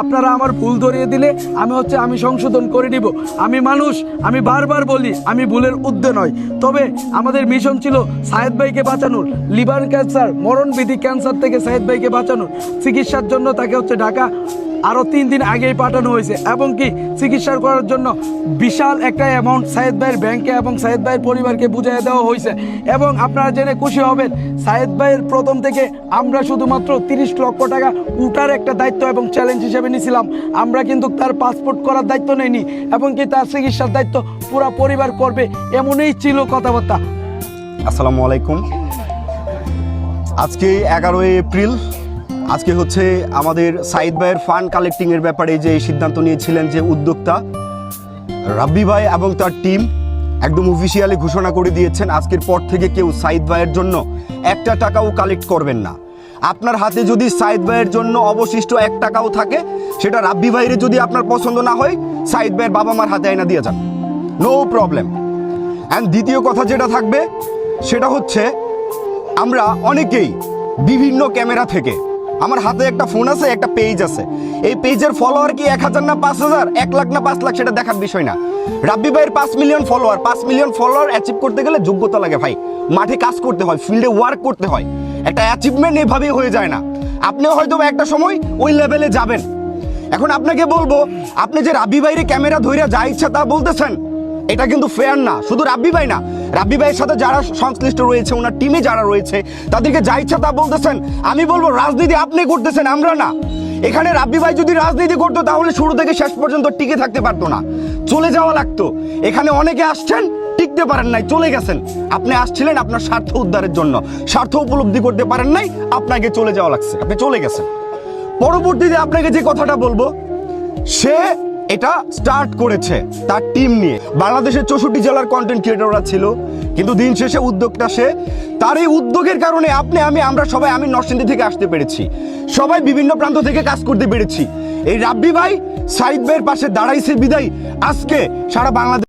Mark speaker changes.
Speaker 1: আপনারা আমার ভুল ধরিয়ে দিলে আমি সংশোধন করে নিব। আমি মানুষ, আমি বারবার বলি আমি ভুলের ঊর্ধ্বে নয়। তবে আমাদের মিশন ছিল সায়েদ ভাইকে বাঁচানোর, লিভার ক্যান্সার, মরণবিধি ক্যান্সার থেকে সায়েদ ভাইকে বাঁচানোর। চিকিৎসার জন্য তাকে ঢাকা আরও 3 দিন আগেই পাঠানো হয়েছে এবং কি চিকিৎসা করার জন্য বিশাল একটা অ্যামাউন্ট সায়েদ ভাইয়ের ব্যাংকে এবং সায়েদ ভাইয়ের পরিবারকে বুঝিয়ে দেওয়া হয়েছে। এবং আপনারা জেনে খুশি হবেন, সায়েদ ভাইয়ের প্রথম থেকে আমরা শুধুমাত্র 30 লক্ষ টাকা উঠার একটা দায়িত্ব এবং চ্যালেঞ্জ হিসেবে নিয়েছিলাম। আমরা কিন্তু তার পাসপোর্ট করার দায়িত্ব নেইনি এবং কি তার চিকিৎসার দায়িত্ব পুরো পরিবার করবে, এমনই ছিল কথাবার্তা।
Speaker 2: আসসালামু আলাইকুম। আজকে 11 এপ্রিল। আজকে হচ্ছে আমাদের সাইদ ভাইয়ের ফান্ড কালেক্টিংয়ের ব্যাপারে যে সিদ্ধান্ত নিয়েছিলেন যে উদ্যোক্তা রাব্বি ভাই এবং তার টিম একদম অফিসিয়ালি ঘোষণা করে দিয়েছেন আজকের পর থেকে কেউ সাইদ ভাইয়ের জন্য 1 টাকাও কালেক্ট করবেন না। আপনার হাতে যদি সাইদ ভাইয়ের জন্য অবশিষ্ট 1 টাকাও থাকে, সেটা রাব্বি ভাইয়ের যদি আপনার পছন্দ না হয় সাইদ ভাইয়ের বাবা মার হাতে আইনা দিয়ে যান, নো প্রবলেম। অ্যান্ড দ্বিতীয় কথা যেটা থাকবে সেটা হচ্ছে, আমরা অনেকেই বিভিন্ন ক্যামেরা থেকে, আমার হাতে একটা ফোন আছে, একটা পেজ আছে, এই পেজের ফলোয়ার কি 1000 না 5000, 1 লাখ না 5 লাখ সেটা দেখার বিষয় না। রাব্বি ভাইয়ের 5 million follower, 5 million follower achieve করতে গেলে যোগ্যতা লাগে ভাই, মাঠে কাজ করতে হয়, ফিল্ডে ওয়ার্ক করতে হয়। একটা অ্যাচিভমেন্ট এভাবেই হয়ে যায় না। আপনিও হয়তো একটা সময় ওই লেভেলে যাবেন। এখন আপনাকে বলবো, আপনি যে রাব্বি ভাইয়ের ক্যামেরা ধইরা যা ইচ্ছা তা বলতেছেন, এটা কিন্তু ফেয়ার না। শুধু রাব্বি ভাই না, রাব্বি ভাইয়ের সাথে যারা সংশ্লিষ্ট রয়েছে, ওনার টিমে যারা রয়েছে, তাদেরকে যা ইচ্ছা তা বলতেছেন। আমি বলবো রাজনীতি আপনি করতেছেন, আমরা না। এখানে রাব্বি ভাই যদি রাজনীতি করতো তাহলে শুরু থেকে শেষ পর্যন্ত টিকে থাকতে পারতো না, চলে যাওয়া লাগতো। এখানে অনেকে আসছেন, টিকতে পারেন নাই, চলে গেছেন। আপনি আসছিলেন আপনার স্বার্থ উদ্ধারের জন্য, স্বার্থ উপলব্ধি করতে পারেন নাই, আপনাকে চলে যাওয়া লাগছে, আপনি চলে গেছেন। পরবর্তীতে আপনাকে যে কথাটা বলবো, সে এটা স্টার্ট করেছে তার টিম নিয়ে। বাংলাদেশের 64 জেলার কন্টেন্ট ক্রিয়েটররা ছিল, কিন্তু দিন শেষে উদ্যোগটা সে। তার এই উদ্যোগের কারণে আমরা সবাই, আমি নরসিংদী থেকে আসতে পেরেছি, সবাই বিভিন্ন প্রান্ত থেকে কাজ করতে পেরেছি। এই রাব্বি ভাই সাইদ ভাইয়ের পাশে দাঁড়াইছে বিদায় আজকে সারা বাংলাদেশ